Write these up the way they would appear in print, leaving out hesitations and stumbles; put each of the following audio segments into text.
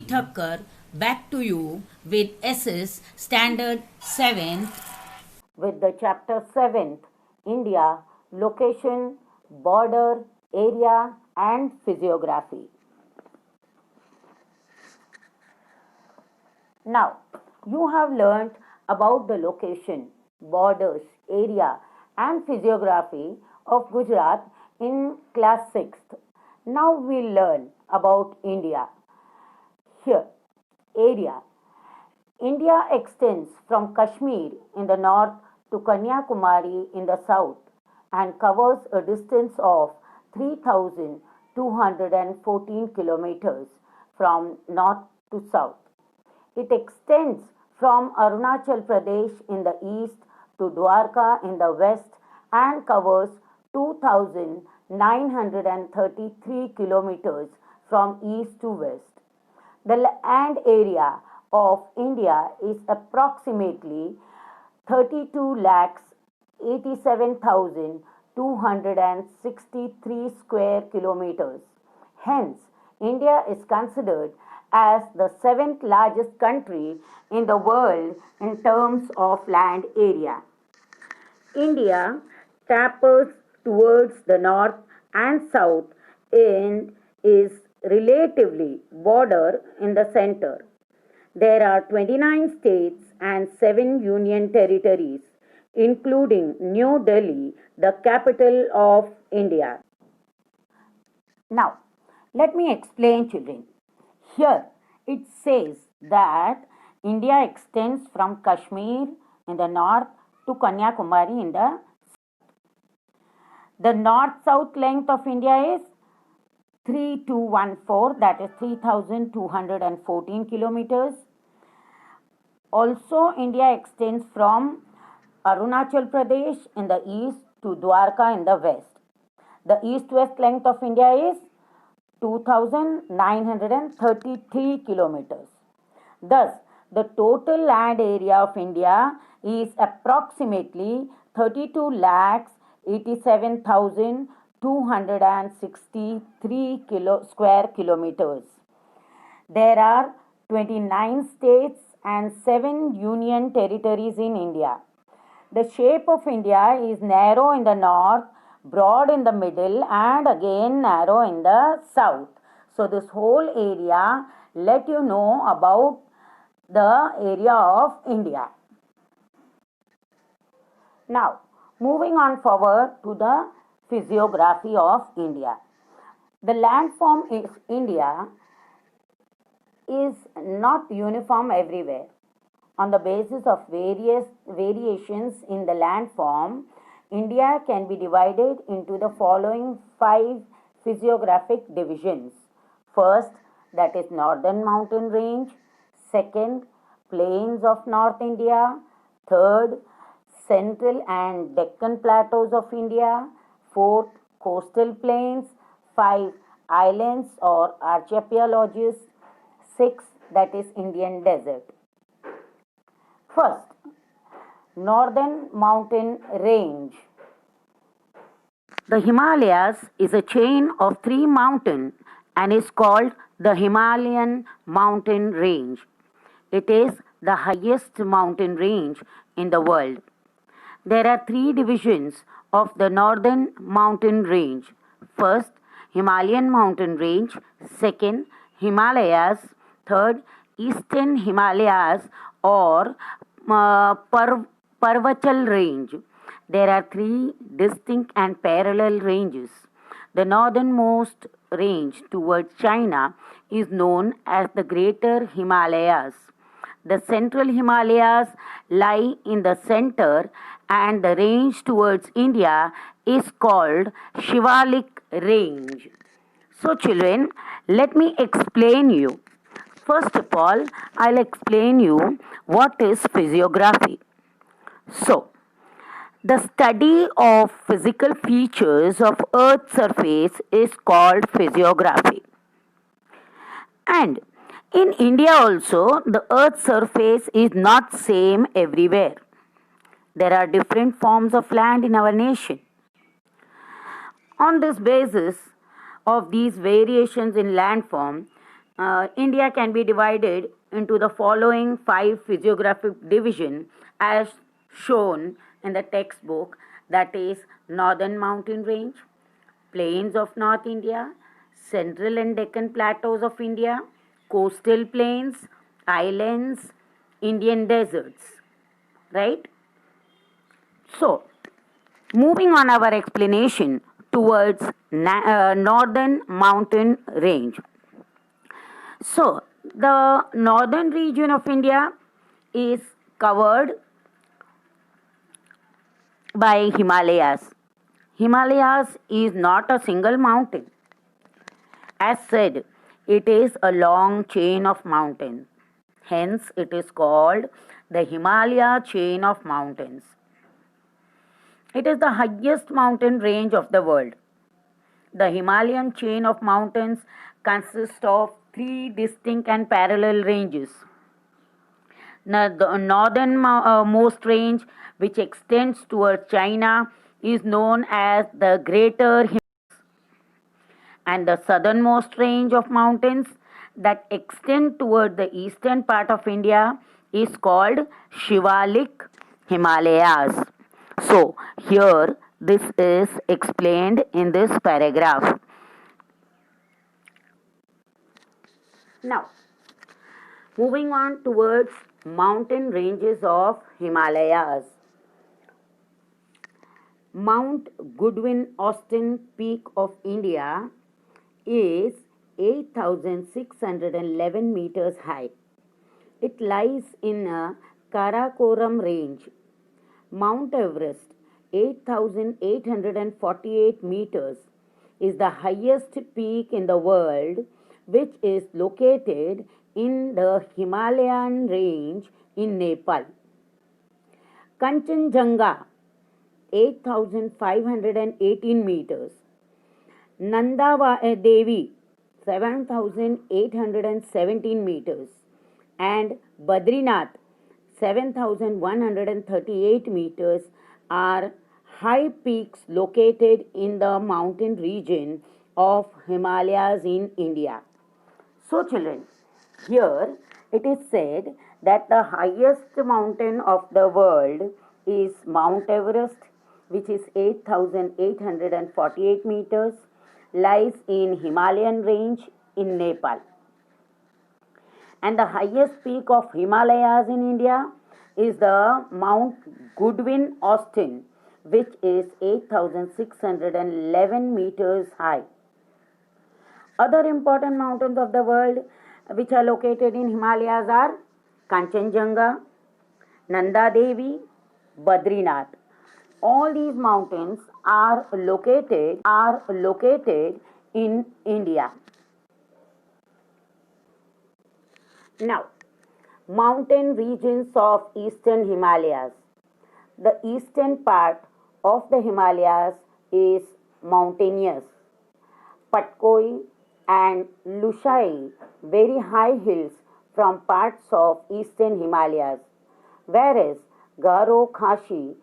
Thakkar back to you with SS Standard 7th with the chapter 7th India, location, border, area, and physiography. Now, you have learnt about the location, borders, area, and physiography of Gujarat in class 6th. Now we learn about India. Here, area. India extends from Kashmir in the north to Kanyakumari in the south and covers a distance of 3,214 kilometers from north to south. It extends from Arunachal Pradesh in the east to Dwarka in the west and covers 2,933 kilometers from east to west. The land area of India is approximately 32 lakhs 87,263 square kilometers. Hence, India is considered as the seventh largest country in the world in terms of land area. India tapers towards the north and south and is relatively border in the center. There are 29 states and 7 union territories, including New Delhi, the capital of India. Now, let me explain, children. Here it says that India extends from Kashmir in the north to Kanyakumari in the north-south length of India is 3214, that is 3,214 kilometers. Also, India extends from Arunachal Pradesh in the east to Dwarka in the west. The east-west length of India is 2,933 kilometers. Thus, the total land area of India is approximately 32 lakhs 87,263 square kilometers. There are 29 states and 7 union territories in India. The shape of India is narrow in the north, broad in the middle, and again narrow in the south. So, this whole area let you know about the area of India. Now, moving on forward to the physiography of India. The landform of India is not uniform everywhere. On the basis of various variations in the landform, India can be divided into the following 5 physiographic divisions. First, that is Northern Mountain Range. Second, Plains of North India. Third, Central and Deccan Plateaus of India. Fourth, Coastal Plains. 5, Islands or archipelages. 6, that is Indian Desert. First, Northern Mountain Range. The Himalayas is a chain of 3 mountains and is called the Himalayan mountain range. It is the highest mountain range in the world. There are 3 divisions of the Northern Mountain Range. First, Himalayan mountain range. Second, Himalayas. Third, Eastern Himalayas or Parvachal range. There are 3 distinct and parallel ranges. The northernmost range towards China is known as the Greater Himalayas. The central Himalayas lie in the center and the range towards India is called Shivalik range. So children, let me explain you. First of all, I'll explain you what is physiography. So, the study of physical features of Earth's surface is called physiography. And in India also, the Earth's surface is not same everywhere. There are different forms of land in our nation. On this basis of these variations in landform, India can be divided into the following 5 physiographic division as shown in the textbook, that is Northern Mountain Range, Plains of North India, Central and Deccan Plateaus of India, Coastal Plains, Islands, Indian Deserts, right? So, moving on our explanation towards Northern Mountain Range. So, the northern region of India is covered by Himalayas. Himalayas is not a single mountain. As said, it is a long chain of mountains. Hence, it is called the Himalaya chain of mountains. It is the highest mountain range of the world. The Himalayan chain of mountains consists of 3 distinct and parallel ranges. Now, the northernmost range, which extends towards China, is known as the Greater Himalayas, and the southernmost range of mountains that extend toward the eastern part of India is called Shivalik Himalayas. So, here this is explained in this paragraph. Now, moving on towards mountain ranges of Himalayas. Mount Goodwin Austen Peak of India is 8,611 meters high. It lies in a Karakoram range. Mount Everest, 8,848 meters, is the highest peak in the world, which is located in the Himalayan range in Nepal. Kanchenjunga, 8,518 meters. Nanda Devi, 7,817 meters. And Badrinath, 7,138 meters, are high peaks located in the mountain region of Himalayas in India. So, children, here it is said that the highest mountain of the world is Mount Everest, which is 8,848 meters, lies in Himalayan range in Nepal. And the highest peak of Himalayas in India is the Mount Goodwin Austen, which is 8,611 meters high. Other important mountains of the world which are located in Himalayas are Kanchenjunga, Nanda Devi, Badrinath. All these mountains are located in India. Now, mountain regions of eastern Himalayas. The eastern part of the Himalayas is mountainous. Patkoi and Lushai, very high hills from parts of eastern Himalayas, whereas Garo, Khashi,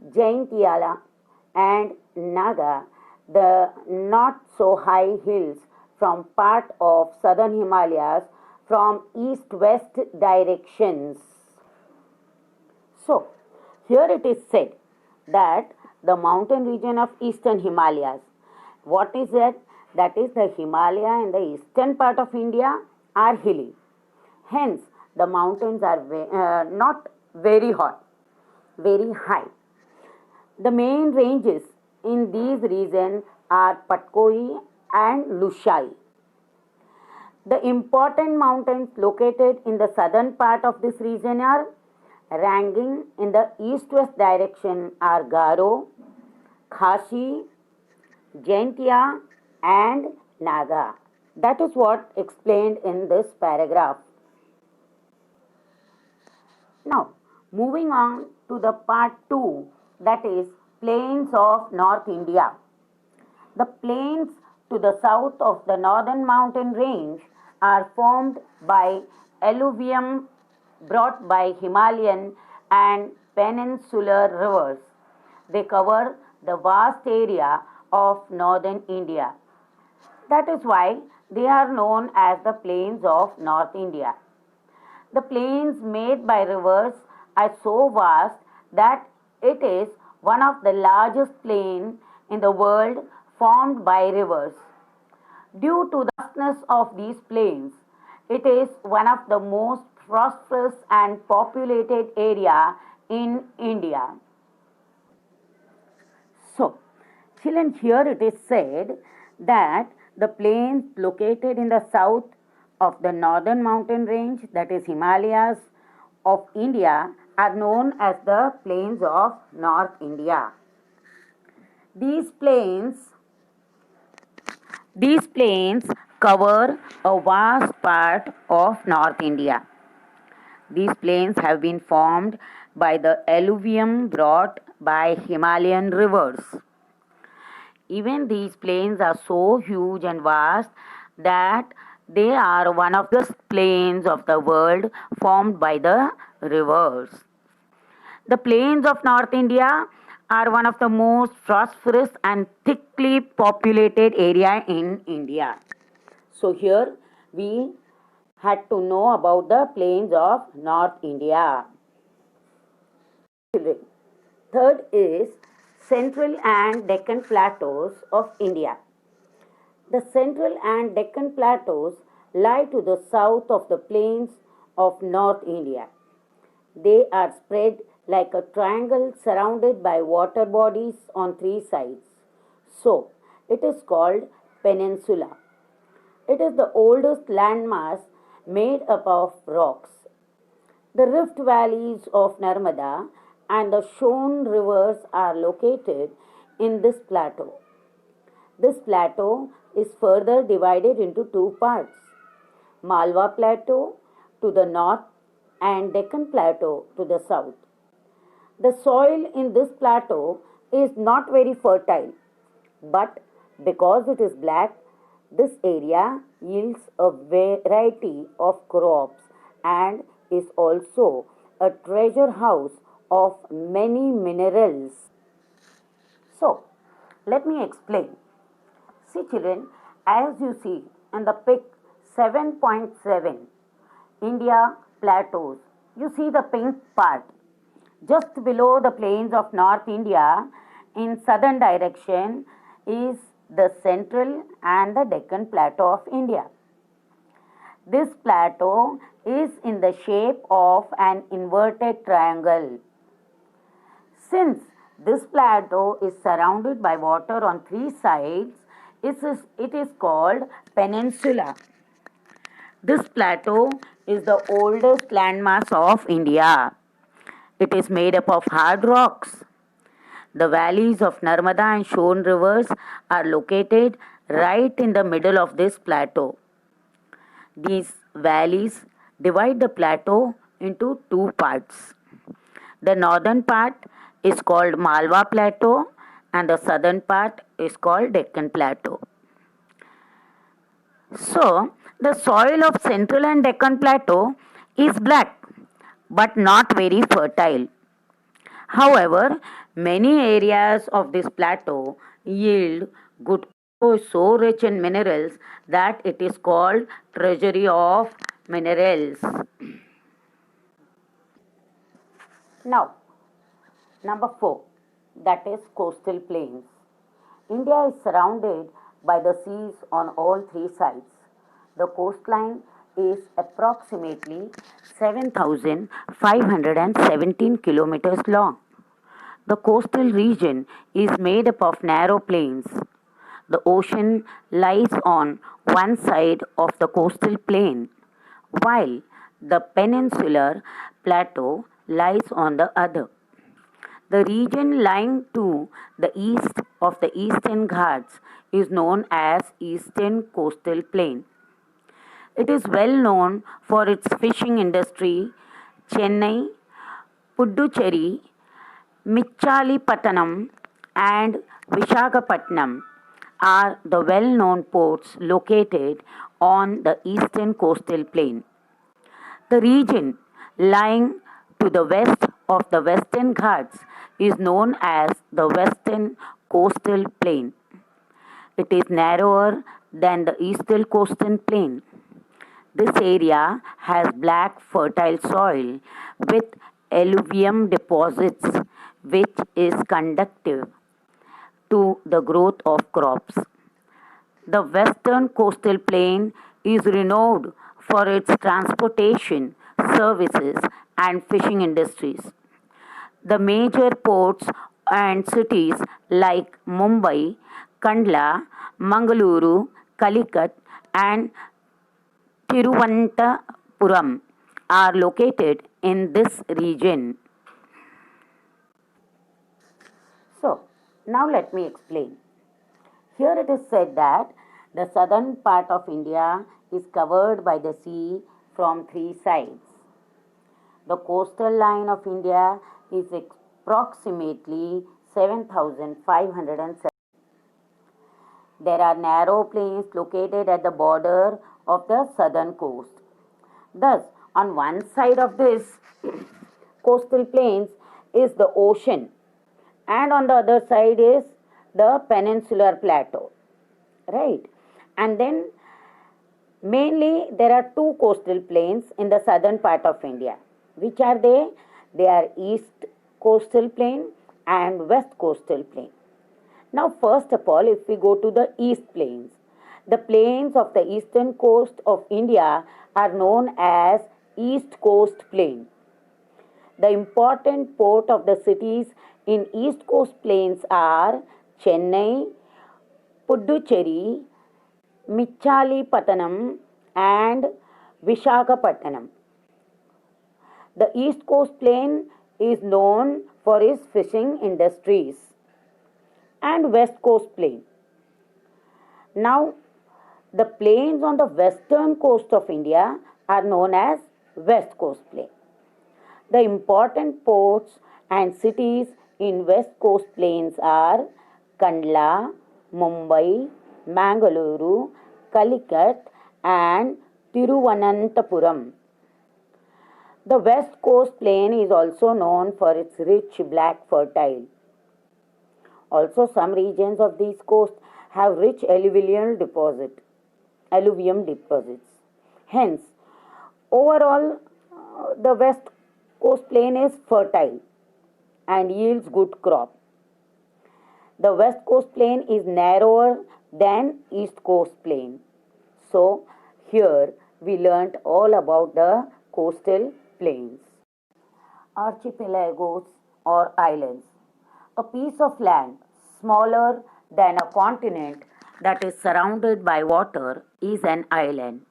Jaintiala and Naga, the not so high hills from part of southern Himalayas from east-west directions. So, here it is said that the mountain region of eastern Himalayas, what is that? That is the Himalaya in the eastern part of India are hilly. Hence, the mountains are not very hot, very high. The main ranges in these regions are Patkoi and Lushai. The important mountains located in the southern part of this region are ranging in the east-west direction are Garo, Khashi, Jaintia and Naga. That is what explained in this paragraph. Now, moving on to the part 2, that is plains of North India. The plains to the south of the northern mountain range are formed by alluvium brought by Himalayan and peninsular rivers. They cover the vast area of northern India. That is why They are known as the plains of North India. The plains made by rivers are so vast that it is one of the largest plains in the world formed by rivers. Due to the vastness of these plains, it is one of the most prosperous and populated area in India. So, children, here it is said that the plains located in the south of the northern mountain range, that is Himalayas of India, are known as the plains of North India. These plains these plains cover a vast part of North India. These plains have been formed by the alluvium brought by Himalayan rivers. Even these plains are so huge and vast that they are one of the plains of the world formed by the rivers. The plains of North India are one of the most prosperous and thickly populated area in India. So here we had to know about the plains of North India. Third is Central and Deccan Plateaus of India. The Central and Deccan Plateaus lie to the south of the plains of North India. They are spread like a triangle surrounded by water bodies on three sides. So, it is called peninsula. It is the oldest landmass made up of rocks. The rift valleys of Narmada and the Shon rivers are located in this plateau. This plateau is further divided into two parts: Malwa Plateau to the north and Deccan Plateau to the south. The soil in this plateau is not very fertile, but because it is black, this area yields a variety of crops and is also a treasure house of many minerals. So, let me explain. See, children, as you see in the pic 7.7, India plateaus, you see the pink part. Just below the plains of North India, in southern direction, is the central and the Deccan Plateau of India. This plateau is in the shape of an inverted triangle. Since this plateau is surrounded by water on three sides, it is called peninsula. This plateau is the oldest landmass of India. It is made up of hard rocks. The valleys of Narmada and Shon rivers are located right in the middle of this plateau. These valleys divide the plateau into two parts. The northern part is called Malwa Plateau and the southern part is called Deccan Plateau. So, the soil of Central and Deccan Plateau is black but not very fertile. However, many areas of this plateau yield good so rich in minerals that it is called treasury of minerals. Now, number 4, that is coastal plains. India is surrounded by the seas on all three sides. The coastline is approximately 7,517 kilometers long. The coastal region is made up of narrow plains. The ocean lies on one side of the coastal plain, while the peninsular plateau lies on the other. The region lying to the east of the Eastern Ghats is known as Eastern Coastal Plain. It is well known for its fishing industry. Chennai, Puducherry, Michalipattanam, and Vishakhapatnam are the well known ports located on the eastern coastal plain. The region lying to the west of the Western Ghats is known as the Western Coastal Plain. It is narrower than the eastern coastal plain. This area has black fertile soil with alluvium deposits which is conducive to the growth of crops. The western coastal plain is renowned for its transportation, services, and fishing industries. The major ports and cities like Mumbai, Kandla, Mangaluru, Calicut, and Tiruvananthapuram are located in this region. So, now let me explain. Here it is said that the southern part of India is covered by the sea from three sides. The coastal line of India is approximately 7,507. There are narrow plains located at the border of the southern coast. Thus, on one side of this coastal plains is the ocean, and on the other side is the peninsular plateau, right? And then mainly there are two coastal plains in the southern part of India. Which are they? They are east coastal plain and west coastal plain. Now, first of all, if we go to the east plains, the plains of the eastern coast of India are known as East Coast Plain. The important port of the cities in East Coast Plains are Chennai, Puducherry, Michalipatanam, and Vishakhapatnam. The East Coast Plain is known for its fishing industries, and West Coast Plain. Now, the plains on the western coast of India are known as West Coast Plain. The important ports and cities in West Coast Plains are Kandla, Mumbai, Mangaluru, Calicut, and Tiruvananthapuram. The West Coast Plain is also known for its rich black fertile. Also, some regions of these coasts have rich alluvium deposits. Hence, overall, the West Coast Plain is fertile and yields good crop. The West Coast Plain is narrower than East Coast Plain. So, here we learnt all about the coastal plains. Archipelagos or islands. A piece of land smaller than a continent that is surrounded by water is an island.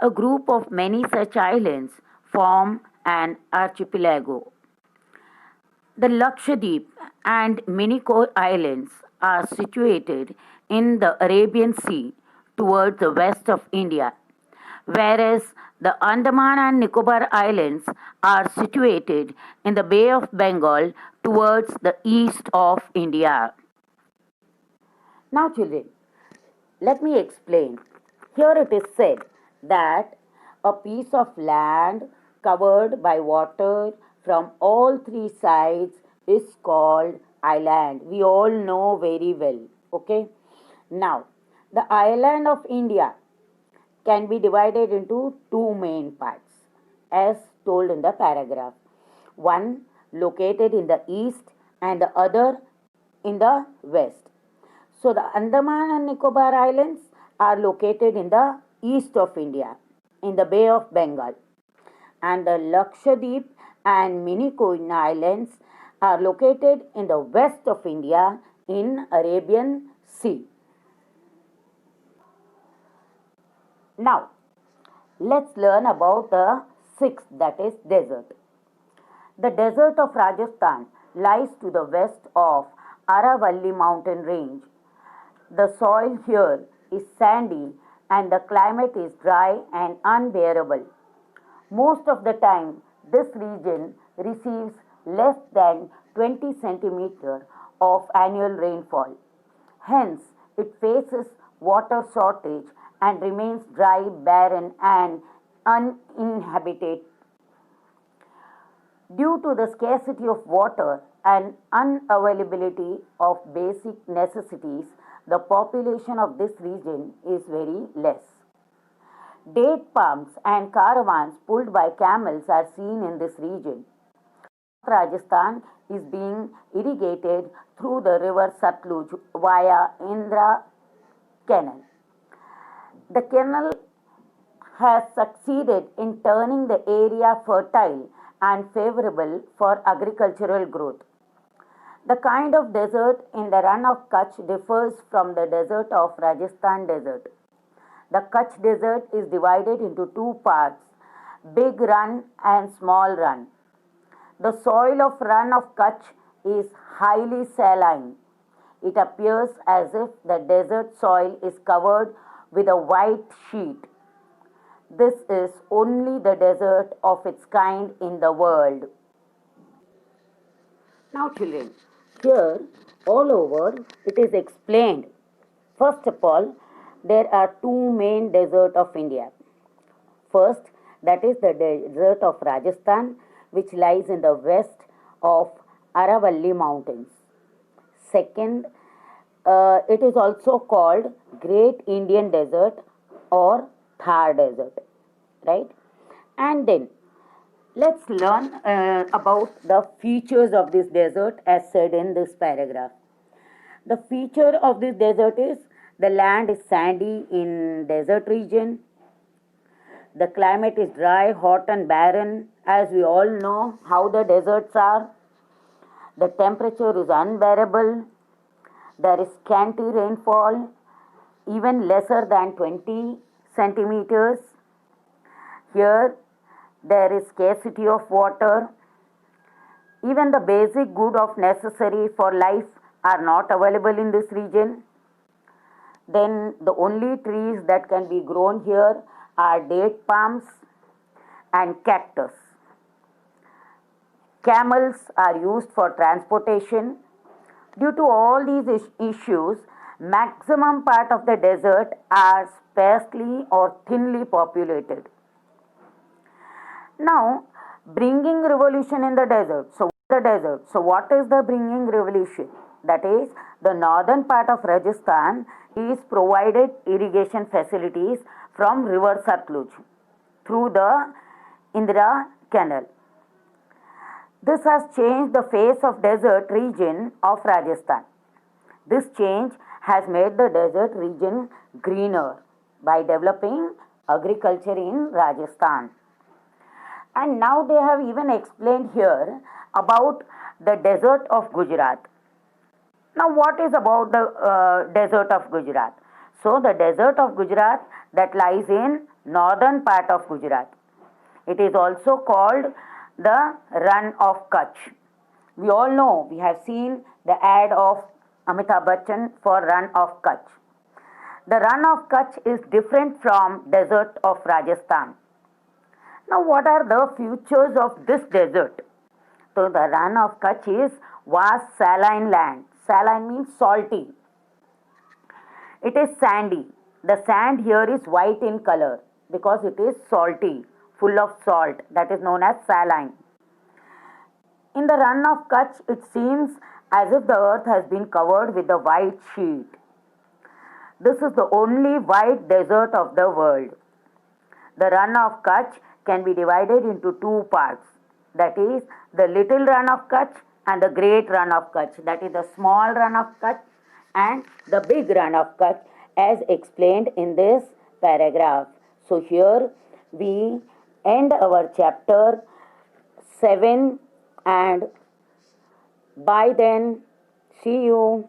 A group of many such islands form an archipelago. The Lakshadweep and Miniko Islands are situated in the Arabian Sea towards the west of India, whereas the Andaman and Nicobar Islands are situated in the Bay of Bengal towards the east of India. Now, children, let me explain. Here it is said that a piece of land covered by water from all three sides is called island. We all know very well. Okay. Now, the island of India can be divided into two main parts as told in the paragraph. One located in the east and the other in the west. So the Andaman and Nicobar Islands are located in the east of India in the Bay of Bengal, and the Lakshadweep and Minikoyin Islands are located in the west of India in Arabian Sea. Now, let's learn about the sixth, that is desert. The desert of Rajasthan lies to the west of Aravalli mountain range. The soil here is sandy and the climate is dry and unbearable. Most of the time, this region receives less than 20 centimeters of annual rainfall. Hence, it faces water shortage and remains dry, barren, and uninhabited. Due to the scarcity of water and unavailability of basic necessities, the population of this region is very less. Date palms and caravans pulled by camels are seen in this region. Rajasthan is being irrigated through the river Satluj via Indra Canal. The canal has succeeded in turning the area fertile and favorable for agricultural growth. The kind of desert in the Run of Kutch differs from the desert of Rajasthan desert. The Kutch desert is divided into two parts, Big Run and Small Run. The soil of Run of Kutch is highly saline. It appears as if the desert soil is covered with a white sheet. This is only the desert of its kind in the world. Now, children, here all over it is explained. First of all, there are two main deserts of India. First, that is the desert of Rajasthan, which lies in the west of Aravalli Mountains. Second, it is also called Great Indian Desert or Thar Desert, right? And then let's learn about the features of this desert as said in this paragraph. The feature of this desert is the land is sandy in desert region. The climate is dry, hot and barren, as we all know how the deserts are. The temperature is unbearable. There is scanty rainfall, even lesser than 20 centimeters. Here, there is scarcity of water. Even the basic good of necessary for life are not available in this region. Then the only trees that can be grown here are date palms and cactus. Camels are used for transportation. Due to all these issues, maximum part of the desert are sparsely or thinly populated. Now, bringing revolution in the desert. So what is the bringing revolution? That is, the northern part of Rajasthan is provided irrigation facilities from river Satluj through the Indra Canal. This has changed the face of desert region of Rajasthan. This change has made the desert region greener by developing agriculture in Rajasthan. And now they have even explained here about the desert of Gujarat. Now, what is about the desert of Gujarat? So, the desert of Gujarat that lies in northern part of Gujarat. It is also called the Run of Kutch. We all know, we have seen the ad of Amitabh Bachchan for Run of Kutch. The Run of Kutch is different from desert of Rajasthan. Now, what are the features of this desert? So, the Run of Kutch is vast saline land. Saline means salty. It is sandy. The sand here is white in color because it is salty, full of salt, that is known as saline. In the Run of Kutch, it seems as if the earth has been covered with a white sheet. This is the only white desert of the world. The Run of Kutch can be divided into two parts, that is, the Little Run of Kutch and the Great Run of Kutch, that is, the Small Run of Kutch and the Big Run of Kutch, as explained in this paragraph. So, here we end our chapter 7, and by then, see you.